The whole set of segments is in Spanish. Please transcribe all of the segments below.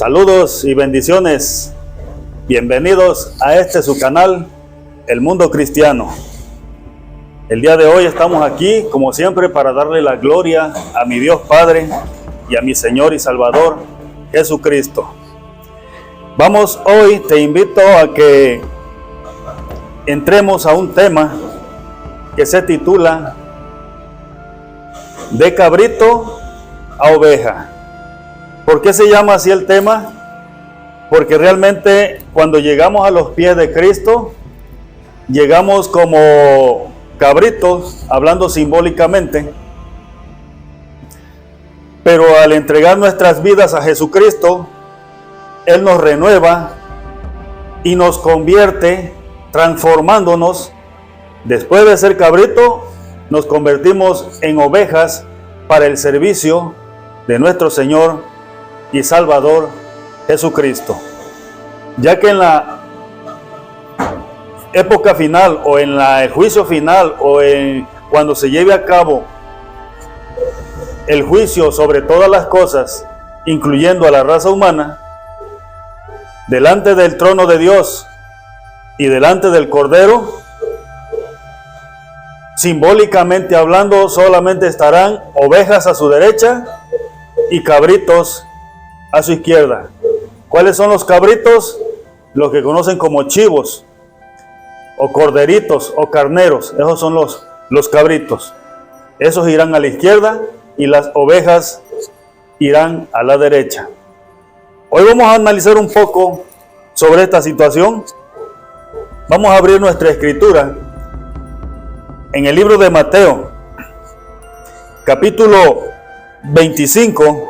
Saludos y bendiciones. Bienvenidos a su canal, El Mundo Cristiano. El día de hoy estamos aquí, como siempre, para darle la gloria a mi Dios Padre y a mi Señor y Salvador, Jesucristo. Hoy te invito a que entremos a un tema que se titula De cabrito a oveja. ¿Por qué se llama así el tema? Porque realmente cuando llegamos a los pies de Cristo, llegamos como cabritos, hablando simbólicamente, pero al entregar nuestras vidas a Jesucristo, Él nos renueva y nos convierte, transformándonos. Después de ser cabrito, nos convertimos en ovejas para el servicio de nuestro Señor y Salvador Jesucristo. Ya que en la época final o en el juicio final o cuando se lleve a cabo el juicio sobre todas las cosas, incluyendo a la raza humana, delante del trono de Dios y delante del Cordero, simbólicamente hablando, solamente estarán ovejas a su derecha y cabritos a su izquierda. ¿Cuáles son los cabritos? Los que conocen como chivos, o corderitos, o carneros. Esos son los cabritos. Esos irán a la izquierda y las ovejas irán a la derecha. Hoy vamos a analizar un poco sobre esta situación. Vamos a abrir nuestra escritura en el libro de Mateo, capítulo 25,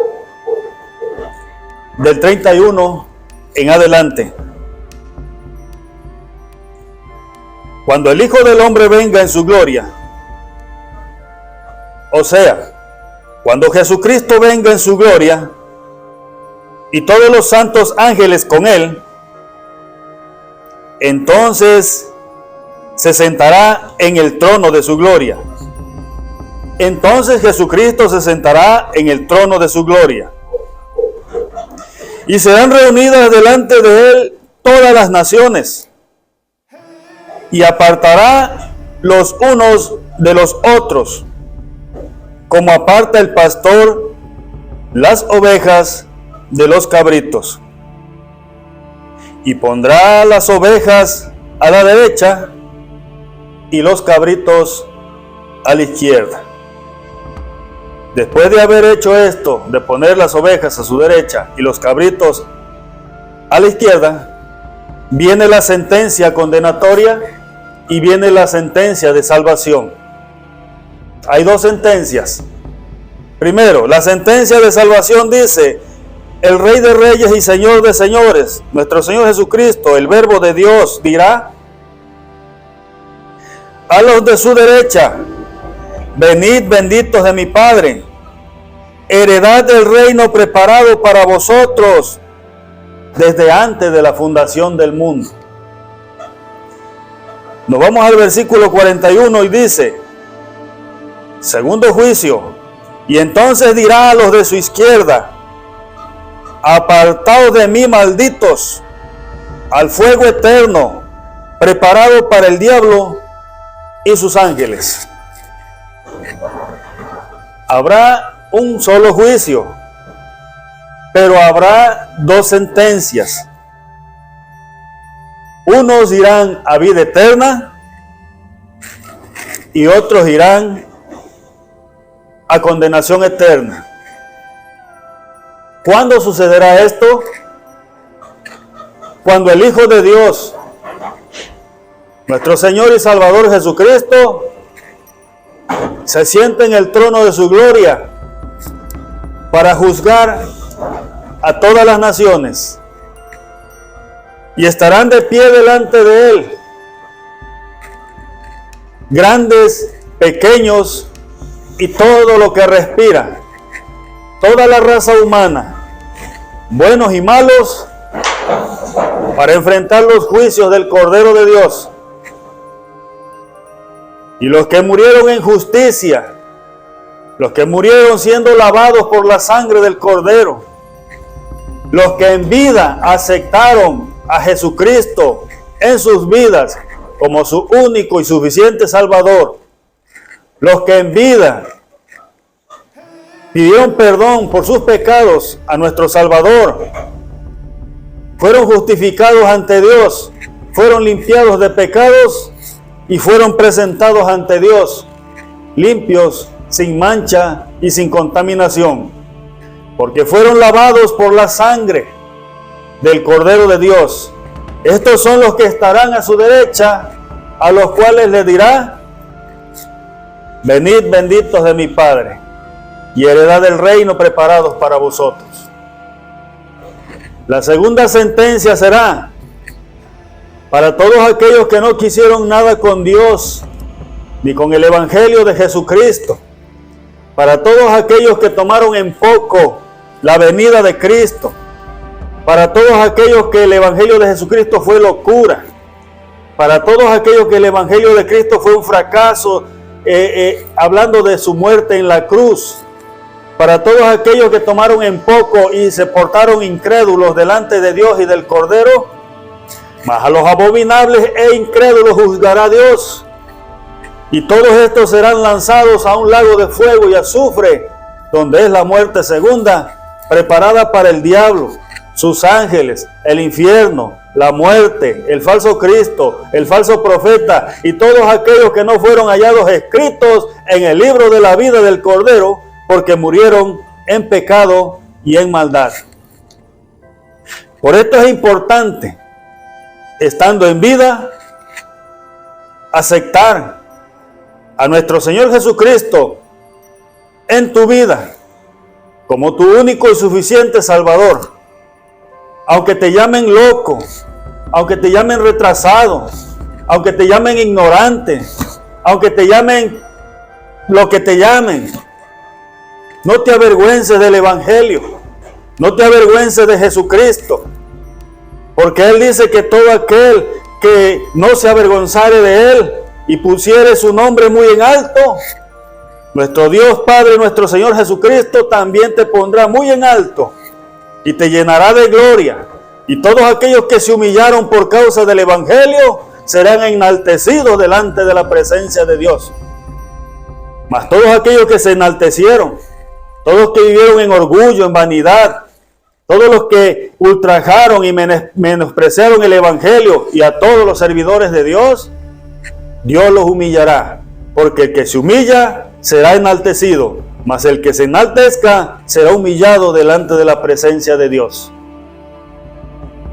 del 31 en adelante. Cuando el Hijo del Hombre venga en su gloria, o sea, cuando Jesucristo venga en su gloria y todos los santos ángeles con Él, entonces se sentará en el trono de su gloria. Entonces Jesucristo se sentará en el trono de su gloria. Y serán reunidas delante de Él todas las naciones. Y apartará los unos de los otros, como aparta el pastor las ovejas de los cabritos. Y pondrá las ovejas a la derecha y los cabritos a la izquierda. Después de haber hecho esto, de poner las ovejas a su derecha y los cabritos a la izquierda, viene la sentencia condenatoria y viene la sentencia de salvación. Hay dos sentencias. Primero, la sentencia de salvación dice: el Rey de Reyes y Señor de Señores, nuestro Señor Jesucristo, el Verbo de Dios, dirá a los de su derecha: venid benditos de mi Padre, heredad del reino preparado para vosotros desde antes de la fundación del mundo. Nos vamos al versículo 41 y dice: segundo juicio, y entonces dirá a los de su izquierda: apartaos de mí, malditos, al fuego eterno, preparado para el diablo y sus ángeles. Habrá un solo juicio, pero habrá dos sentencias. Unos irán a vida eterna y otros irán a condenación eterna. ¿Cuándo sucederá esto? Cuando el Hijo de Dios, nuestro Señor y Salvador Jesucristo, se siente en el trono de su gloria para juzgar a todas las naciones, y estarán de pie delante de Él grandes, pequeños y todo lo que respira, toda la raza humana, buenos y malos, para enfrentar los juicios del Cordero de Dios. Y los que murieron en justicia, los que murieron siendo lavados por la sangre del Cordero, los que en vida aceptaron a Jesucristo en sus vidas como su único y suficiente Salvador, los que en vida pidieron perdón por sus pecados a nuestro Salvador, fueron justificados ante Dios, fueron limpiados de pecados y fueron presentados ante Dios, limpios, sin mancha y sin contaminación, porque fueron lavados por la sangre del Cordero de Dios. Estos son los que estarán a su derecha, a los cuales le dirá: venid benditos de mi Padre, y heredad del reino preparados para vosotros. La segunda sentencia será para todos aquellos que no quisieron nada con Dios, ni con el Evangelio de Jesucristo, para todos aquellos que tomaron en poco la venida de Cristo, para todos aquellos que el Evangelio de Jesucristo fue locura, para todos aquellos que el Evangelio de Cristo fue un fracaso, hablando de su muerte en la cruz, para todos aquellos que tomaron en poco y se portaron incrédulos delante de Dios y del Cordero, mas a los abominables e incrédulos juzgará Dios, y todos estos serán lanzados a un lago de fuego y azufre, donde es la muerte segunda, preparada para el diablo, sus ángeles, el infierno, la muerte, el falso Cristo, el falso profeta y todos aquellos que no fueron hallados escritos en el libro de la vida del Cordero, porque murieron en pecado y en maldad. Por esto es importante, estando en vida, aceptar a nuestro Señor Jesucristo en tu vida como tu único y suficiente Salvador. Aunque te llamen loco, aunque te llamen retrasado, aunque te llamen ignorante, aunque te llamen lo que te llamen, no te avergüences del Evangelio, no te avergüences de Jesucristo, porque Él dice que todo aquel que no se avergonzare de Él y pusiere su nombre muy en alto, nuestro Dios Padre, nuestro Señor Jesucristo, también te pondrá muy en alto y te llenará de gloria. Y todos aquellos que se humillaron por causa del Evangelio serán enaltecidos delante de la presencia de Dios. Mas todos aquellos que se enaltecieron, todos los que vivieron en orgullo, en vanidad, todos los que ultrajaron y menospreciaron el Evangelio y a todos los servidores de Dios, Dios los humillará, porque el que se humilla será enaltecido, mas el que se enaltezca será humillado delante de la presencia de Dios.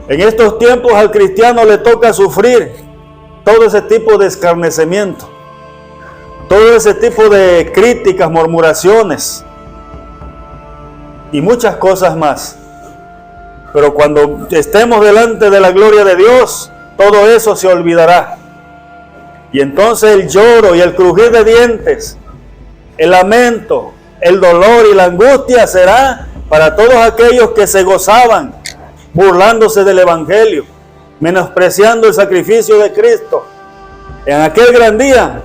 En estos tiempos al cristiano le toca sufrir todo ese tipo de escarnecimiento, todo ese tipo de críticas, murmuraciones y muchas cosas más. Pero cuando estemos delante de la gloria de Dios, todo eso se olvidará. Y entonces el lloro y el crujir de dientes, el lamento, el dolor y la angustia será para todos aquellos que se gozaban burlándose del Evangelio, menospreciando el sacrificio de Cristo. En aquel gran día,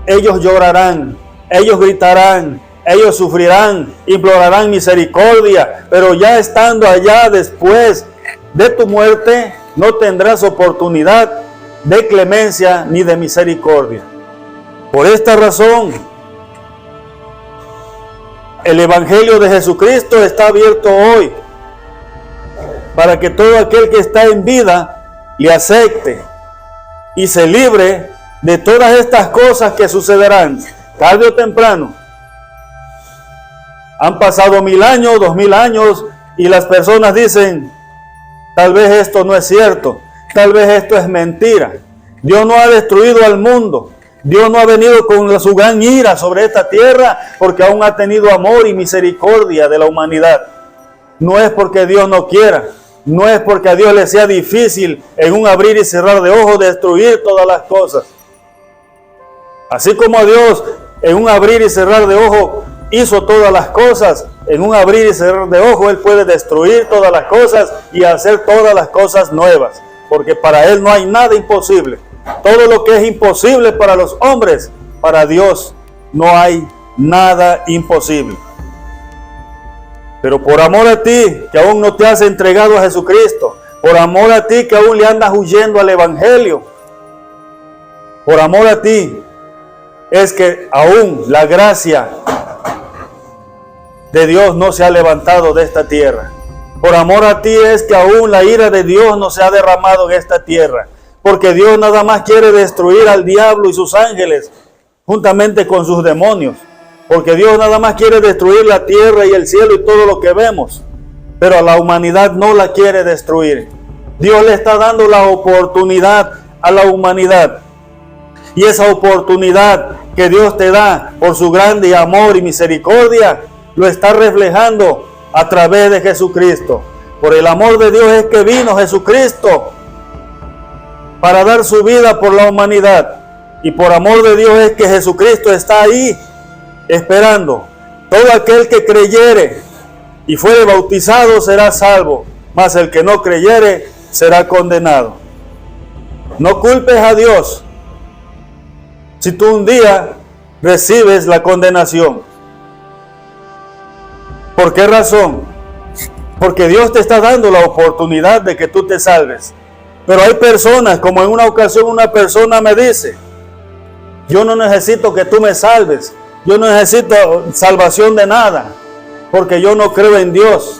ellos llorarán, ellos gritarán, ellos sufrirán, implorarán misericordia, pero ya estando allá después de tu muerte, no tendrás oportunidad de clemencia ni de misericordia. Por esta razón, el Evangelio de Jesucristo está abierto hoy para que todo aquel que está en vida le acepte y se libre de todas estas cosas que sucederán tarde o temprano. Han pasado 1000 años, 2000 años y las personas dicen: tal vez esto no es cierto, tal vez esto es mentira. Dios no ha destruido al mundo. Dios no ha venido con su gran ira sobre esta tierra porque aún ha tenido amor y misericordia de la humanidad. No es porque Dios no quiera, no es porque a Dios le sea difícil en un abrir y cerrar de ojos destruir todas las cosas. Así como a Dios en un abrir y cerrar de ojos hizo todas las cosas, en un abrir y cerrar de ojos Él puede destruir todas las cosas y hacer todas las cosas nuevas, porque para Él no hay nada imposible. Todo lo que es imposible para los hombres, para Dios no hay nada imposible. Pero por amor a ti, que aún no te has entregado a Jesucristo, por amor a ti, que aún le andas huyendo al Evangelio, por amor a ti, es que aún la gracia de Dios no se ha levantado de esta tierra. Por amor a ti es que aún la ira de Dios no se ha derramado en esta tierra. Porque Dios nada más quiere destruir al diablo y sus ángeles, juntamente con sus demonios. Porque Dios nada más quiere destruir la tierra y el cielo y todo lo que vemos. Pero a la humanidad no la quiere destruir. Dios le está dando la oportunidad a la humanidad. Y esa oportunidad que Dios te da por su grande amor y misericordia, lo está reflejando a través de Jesucristo. Por el amor de Dios es que vino Jesucristo para dar su vida por la humanidad. Y por amor de Dios es que Jesucristo está ahí esperando. Todo aquel que creyere y fuere bautizado será salvo, mas el que no creyere será condenado. No culpes a Dios si tú un día recibes la condenación. ¿Por qué razón? Porque Dios te está dando la oportunidad de que tú te salves. Pero hay personas, como en una ocasión una persona me dice, yo no necesito que tú me salves, yo no necesito salvación de nada, porque yo no creo en Dios.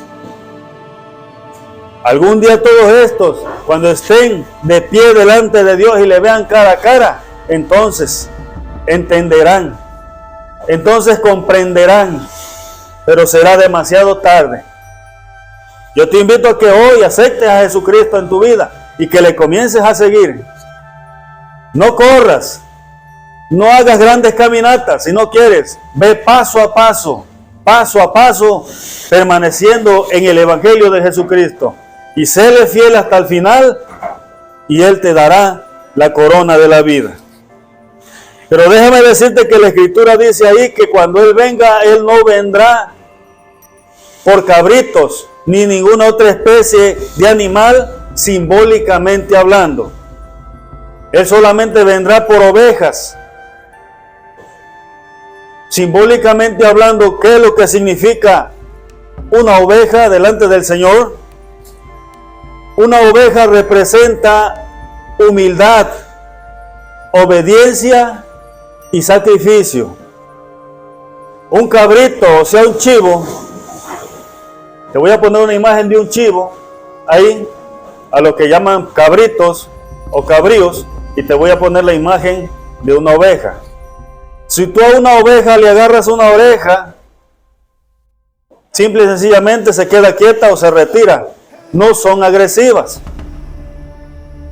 Algún día todos estos, cuando estén de pie delante de Dios y le vean cara a cara, entonces entenderán, entonces comprenderán, pero será demasiado tarde. Yo te invito a que hoy aceptes a Jesucristo en tu vida y que le comiences a seguir. No corras, no hagas grandes caminatas si no quieres. Ve paso a paso, permaneciendo en el Evangelio de Jesucristo. Y séle fiel hasta el final y Él te dará la corona de la vida. Pero déjame decirte que la Escritura dice ahí que cuando Él venga, Él no vendrá por cabritos ni ninguna otra especie de animal, simbólicamente hablando. Él solamente vendrá por ovejas. Simbólicamente hablando, ¿qué es lo que significa una oveja delante del Señor? Una oveja representa humildad, obediencia y sacrificio. Un cabrito, o sea, un chivo. Te voy a poner una imagen de un chivo ahí, a lo que llaman cabritos o cabríos, y te voy a poner la imagen de una oveja. Si tú a una oveja le agarras una oreja, simple y sencillamente se queda quieta o se retira. No son agresivas.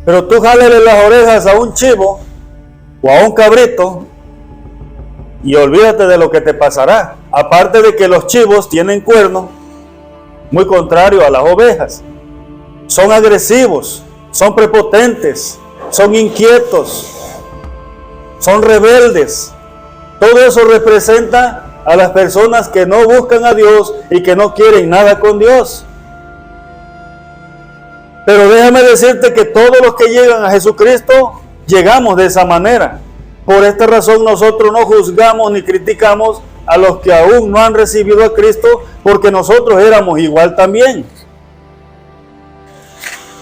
Pero tú jálele las orejas a un chivo o a un cabrito y olvídate de lo que te pasará. Aparte de que los chivos tienen cuernos, muy contrario a las ovejas. Son agresivos, son prepotentes, son inquietos, son rebeldes. Todo eso representa a las personas que no buscan a Dios y que no quieren nada con Dios. Pero déjame decirte que todos los que llegan a Jesucristo, llegamos de esa manera. Por esta razón nosotros no juzgamos ni criticamos a los que aún no han recibido a Cristo, porque nosotros éramos igual también.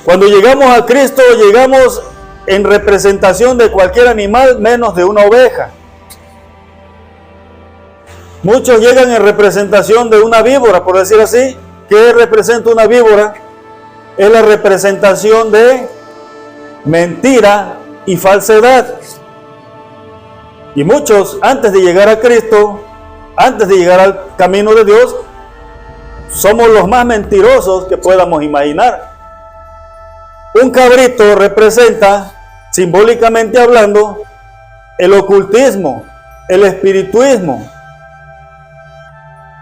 Cuando llegamos a Cristo, llegamos en representación de cualquier animal, menos de una oveja. Muchos llegan en representación de una víbora, por decir así. ¿Qué representa una víbora? Es la representación de mentira y falsedad. Y muchos, antes de llegar a Cristo, antes de llegar al camino de Dios, somos los más mentirosos que podamos imaginar. Un cabrito representa, simbólicamente hablando, el ocultismo, el espirituismo.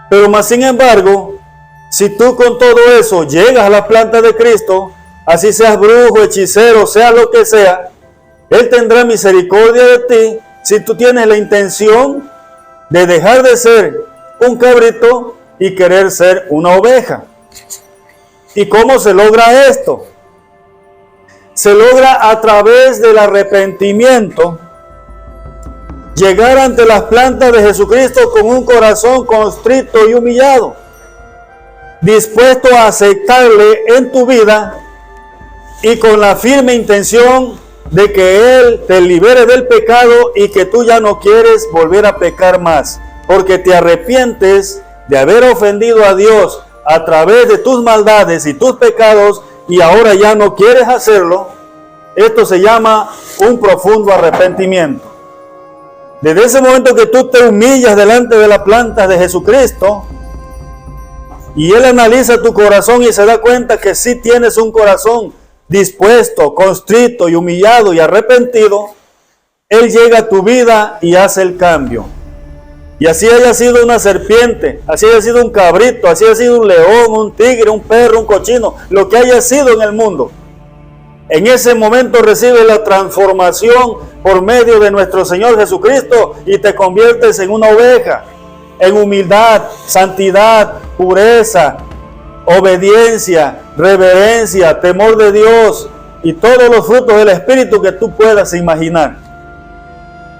Pero más sin embargo, si tú con todo eso llegas a la planta de Cristo, así seas brujo, hechicero, sea lo que sea, Él tendrá misericordia de ti si tú tienes la intención de dejar de ser un cabrito y querer ser una oveja. ¿Y cómo se logra esto? Se logra a través del arrepentimiento, llegar ante las plantas de Jesucristo con un corazón constrito y humillado. dispuesto a aceptarle en tu vida y con la firme intención de que Él te libere del pecado y que tú ya no quieres volver a pecar más, porque te arrepientes de haber ofendido a Dios a través de tus maldades y tus pecados y ahora ya no quieres hacerlo. Esto se llama un profundo arrepentimiento. Desde ese momento que tú te humillas delante de la planta de Jesucristo y Él analiza tu corazón y se da cuenta que sí tienes un corazón dispuesto, constrito y humillado y arrepentido, Él llega a tu vida y hace el cambio. Y así haya sido una serpiente, así haya sido un cabrito, así haya sido un león, un tigre, un perro, un cochino, lo que haya sido en el mundo. En ese momento recibe la transformación por medio de nuestro Señor Jesucristo y te conviertes en una oveja, en humildad, santidad, pureza, obediencia, reverencia, temor de Dios y todos los frutos del Espíritu que tú puedas imaginar.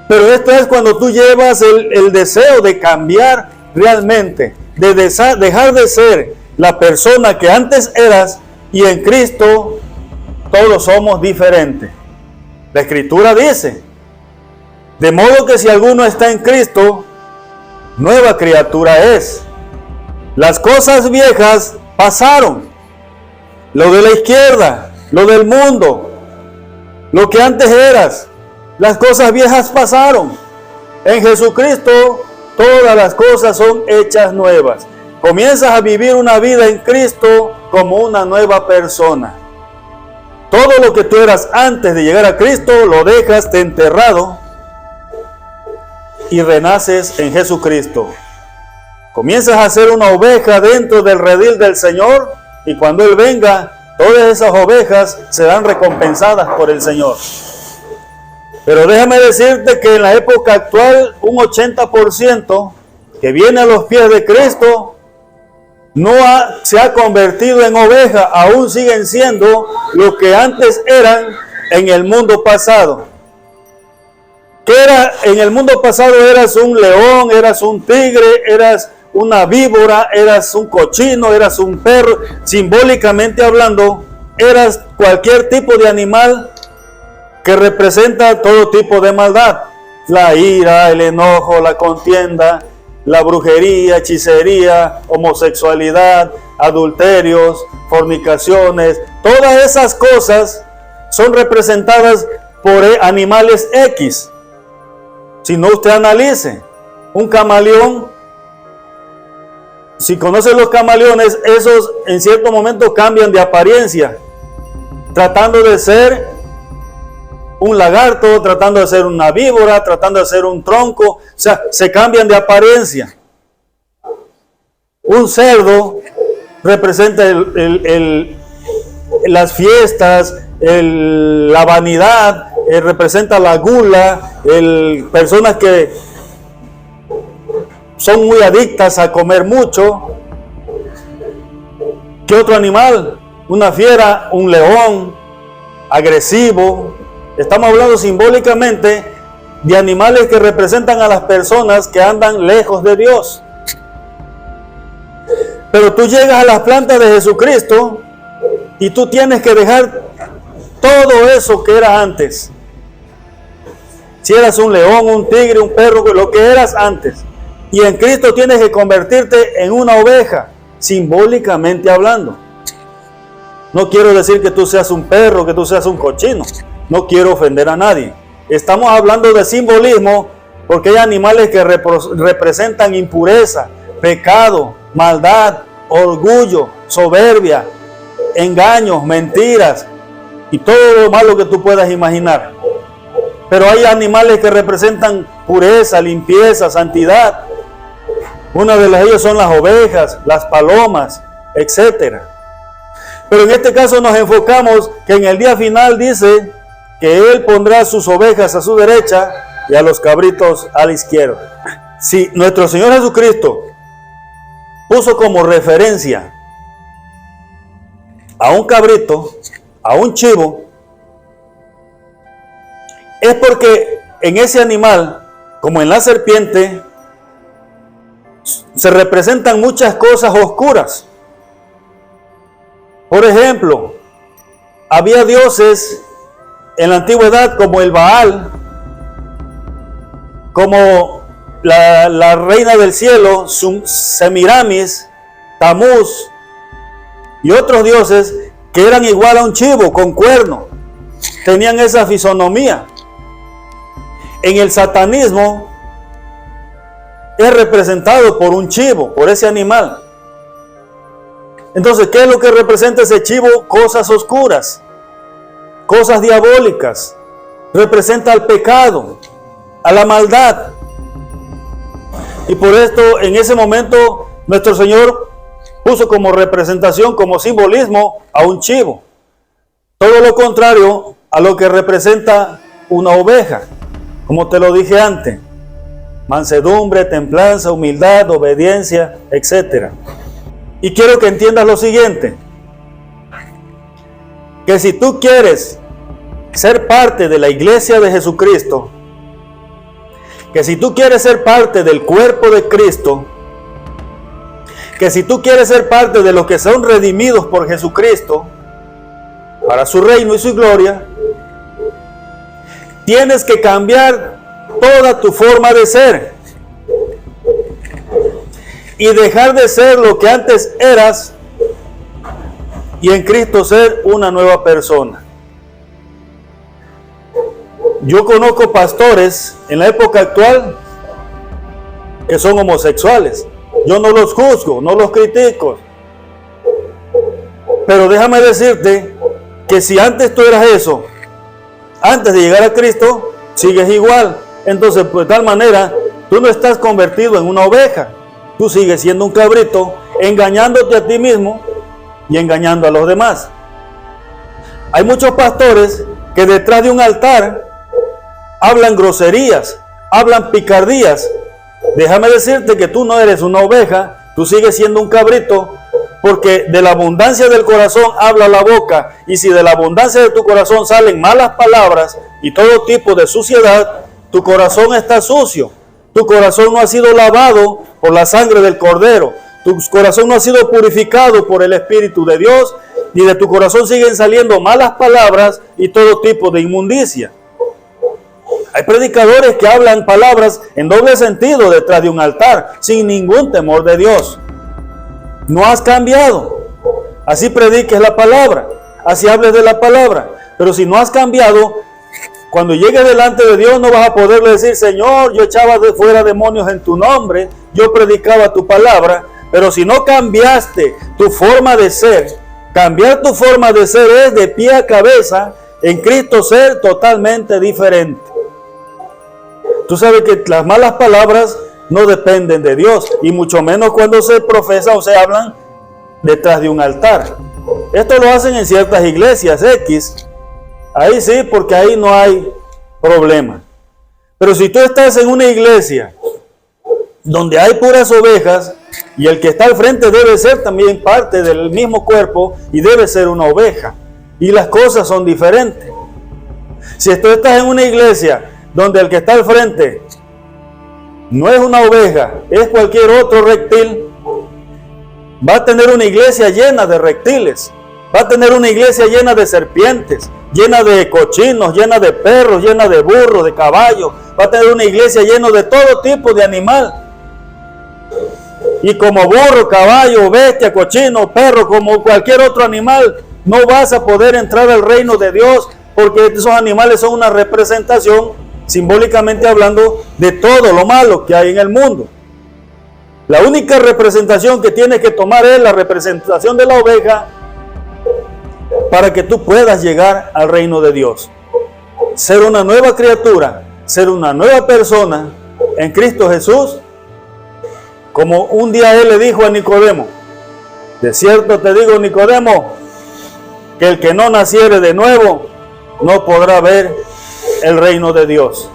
Pero esto es cuando tú llevas el deseo de cambiar realmente, de dejar de ser la persona que antes eras y en Cristo todos somos diferentes. La Escritura dice, de modo que si alguno está en Cristo, nueva criatura es. Las cosas viejas pasaron. Lo de la izquierda, lo del mundo, lo que antes eras, las cosas viejas pasaron. En Jesucristo todas las cosas son hechas nuevas. Comienzas a vivir una vida en Cristo como una nueva persona. Todo lo que tú eras antes de llegar a Cristo lo dejas de enterrado y renaces en Jesucristo. Comienzas a ser una oveja dentro del redil del Señor y cuando Él venga, todas esas ovejas serán recompensadas por el Señor. Pero déjame decirte que en la época actual, un 80% que viene a los pies de Cristo se ha convertido en oveja, aún siguen siendo lo que antes eran en el mundo pasado. ¿Qué era? En el mundo pasado eras un león, eras un tigre, eras una víbora, eras un cochino, eras un perro. Simbólicamente hablando, eras cualquier tipo de animal que representa todo tipo de maldad. La ira, el enojo, la contienda, la brujería, hechicería, homosexualidad, adulterios, fornicaciones, todas esas cosas son representadas por animales X. Si no, usted analice, un camaleón, si conoce los camaleones, esos en cierto momento cambian de apariencia, tratando de ser un lagarto, tratando de ser una víbora, tratando de ser un tronco, o sea, se cambian de apariencia. Un cerdo representa las fiestas, la vanidad, representa la gula, personas que son muy adictas a comer mucho. ¿Qué otro animal? Una fiera, un león, agresivo. Estamos hablando simbólicamente de animales que representan a las personas que andan lejos de Dios. Pero tú llegas a las plantas de Jesucristo y tú tienes que dejar todo eso que eras antes. Si eras un león, un tigre, un perro, lo que eras antes. Y en Cristo tienes que convertirte en una oveja, simbólicamente hablando. No quiero decir que tú seas un perro, que tú seas un cochino. No quiero ofender a nadie. Estamos hablando de simbolismo porque hay animales que representan impureza, pecado, maldad, orgullo, soberbia, engaños, mentiras y todo lo malo que tú puedas imaginar. Pero hay animales que representan pureza, limpieza, santidad. Una de ellos son las ovejas, las palomas, etc. Pero en este caso nos enfocamos que en el día final dice que Él pondrá sus ovejas a su derecha y a los cabritos a la izquierda. Si nuestro Señor Jesucristo puso como referencia a un cabrito, a un chivo, es porque en ese animal, como en la serpiente, se representan muchas cosas oscuras. Por ejemplo, había dioses en la antigüedad como el Baal, como la reina del cielo, Semiramis, Tamuz, y otros dioses que eran igual a un chivo con cuerno, tenían esa fisonomía. En el satanismo es representado por un chivo, por ese animal. Entonces, ¿qué es lo que representa ese chivo? Cosas oscuras, cosas diabólicas. Representa al pecado, a la maldad. Y por esto, en ese momento, nuestro Señor puso como representación, como simbolismo, a un chivo. Todo lo contrario a lo que representa una oveja, como te lo dije antes. Mansedumbre, templanza, humildad, obediencia, etc. Y quiero que entiendas lo siguiente, que si tú quieres ser parte de la iglesia de Jesucristo, que si tú quieres ser parte del cuerpo de Cristo, que si tú quieres ser parte de los que son redimidos por Jesucristo, para su reino y su gloria, tienes que cambiar toda tu forma de ser y dejar de ser lo que antes eras y en Cristo ser una nueva persona. Yo conozco pastores en la época actual que son homosexuales. Yo no los juzgo, no los critico. Pero déjame decirte que si antes tú eras eso, antes de llegar a Cristo, sigues igual. Entonces, pues de tal manera, tú no estás convertido en una oveja. Tú sigues siendo un cabrito, engañándote a ti mismo y engañando a los demás. Hay muchos pastores que detrás de un altar hablan groserías, hablan picardías. Déjame decirte que tú no eres una oveja, tú sigues siendo un cabrito, porque de la abundancia del corazón habla la boca, y si de la abundancia de tu corazón salen malas palabras y todo tipo de suciedad, tu corazón está sucio, tu corazón no ha sido lavado por la sangre del Cordero, tu corazón no ha sido purificado por el Espíritu de Dios, y de tu corazón siguen saliendo malas palabras y todo tipo de inmundicia. Hay predicadores que hablan palabras en doble sentido detrás de un altar, sin ningún temor de Dios. No has cambiado. Así prediques la palabra, así hables de la palabra. Pero si no has cambiado, cuando llegues delante de Dios no vas a poderle decir: Señor, yo echaba de fuera demonios en tu nombre, yo predicaba tu palabra. Pero si no cambiaste tu forma de ser, cambiar tu forma de ser es de pie a cabeza, en Cristo ser totalmente diferente. Tú sabes que las malas palabras no dependen de Dios, y mucho menos cuando se profesa o se hablan detrás de un altar. Esto lo hacen en ciertas iglesias X, ahí sí, porque ahí no hay problema. Pero si tú estás en una iglesia donde hay puras ovejas, y el que está al frente debe ser también parte del mismo cuerpo y debe ser una oveja, y las cosas son diferentes. Si tú estás en una iglesia donde el que está al frente no es una oveja, es cualquier otro reptil, va a tener una iglesia llena de reptiles, va a tener una iglesia llena de serpientes, llena de cochinos, llena de perros, llena de burros, de caballos, va a tener una iglesia llena de todo tipo de animal. Y como burro, caballo, bestia, cochino, perro, como cualquier otro animal, no vas a poder entrar al reino de Dios, porque esos animales son una representación, simbólicamente hablando, de todo lo malo que hay en el mundo. La única representación que tienes que tomar es la representación de la oveja para que tú puedas llegar al reino de Dios. Ser una nueva criatura, ser una nueva persona en Cristo Jesús, como un día Él le dijo a Nicodemo: de cierto te digo, Nicodemo, que el que no naciere de nuevo no podrá ver el reino de Dios.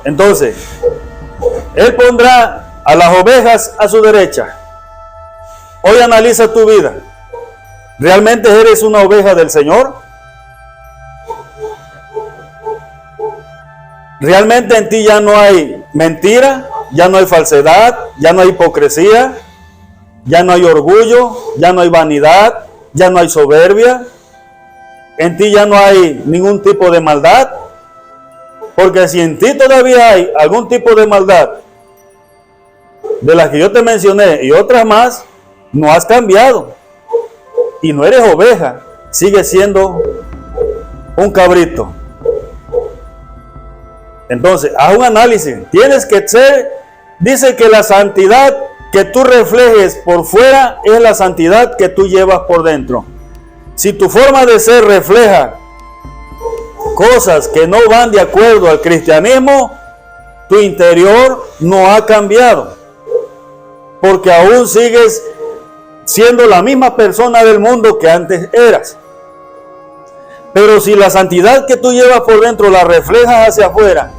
Entonces, Él pondrá a las ovejas a su derecha. Hoy analiza tu vida. ¿Realmente eres una oveja del Señor? ¿Realmente en ti ya no hay mentira? ¿Ya no hay falsedad? ¿Ya no hay hipocresía? Ya no hay orgullo, ya no hay vanidad, ya no hay soberbia. En ti ya no hay ningún tipo de maldad. Porque si en ti todavía hay algún tipo de maldad, de las que yo te mencioné y otras más, no has cambiado. Y no eres oveja, sigues siendo un cabrito. Entonces, haz un análisis. Tienes que ser, dice que la santidad que tú reflejes por fuera es la santidad que tú llevas por dentro. Si tu forma de ser refleja cosas que no van de acuerdo al cristianismo, tu interior no ha cambiado. Porque aún sigues siendo la misma persona del mundo que antes eras. Pero si la santidad que tú llevas por dentro la reflejas hacia afuera,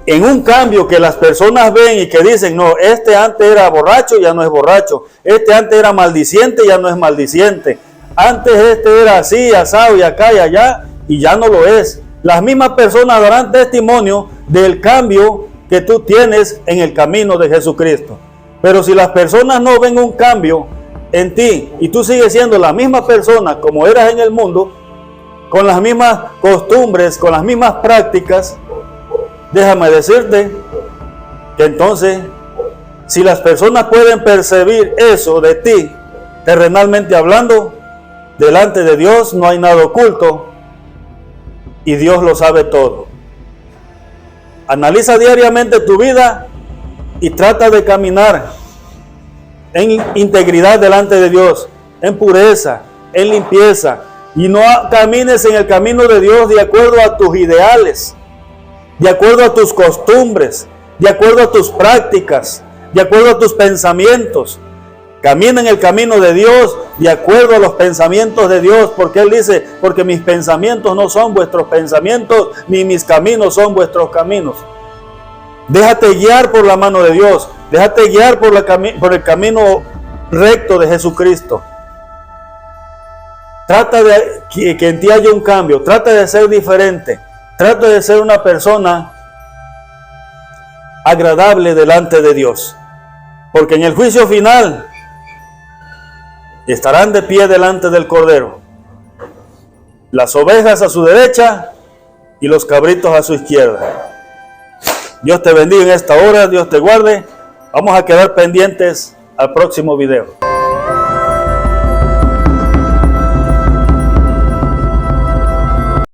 en un cambio que las personas ven y que dicen, no, este antes era borracho, ya no es borracho. Este antes era maldiciente, ya no es maldiciente. Antes este era así, asado y acá y allá, y ya no lo es. Las mismas personas darán testimonio del cambio que tú tienes en el camino de Jesucristo. Pero si las personas no ven un cambio en ti y tú sigues siendo la misma persona como eras en el mundo, con las mismas costumbres, con las mismas prácticas, déjame decirte que entonces, si las personas pueden percibir eso de ti, terrenalmente hablando, delante de Dios no hay nada oculto y Dios lo sabe todo. Analiza diariamente tu vida y trata de caminar en integridad delante de Dios, en pureza, en limpieza, y no camines en el camino de Dios de acuerdo a tus ideales, de acuerdo a tus costumbres, de acuerdo a tus prácticas, de acuerdo a tus pensamientos. Camina en el camino de Dios de acuerdo a los pensamientos de Dios, porque Él dice, porque mis pensamientos no son vuestros pensamientos, ni mis caminos son vuestros caminos. Déjate guiar por la mano de Dios, déjate guiar por el camino recto de Jesucristo. Trata de que en ti haya un cambio, trata de ser diferente, trata de ser una persona agradable delante de Dios, porque en el juicio final estarán de pie delante del Cordero, las ovejas a su derecha y los cabritos a su izquierda. Dios te bendiga en esta hora, Dios te guarde. Vamos a quedar pendientes al próximo video.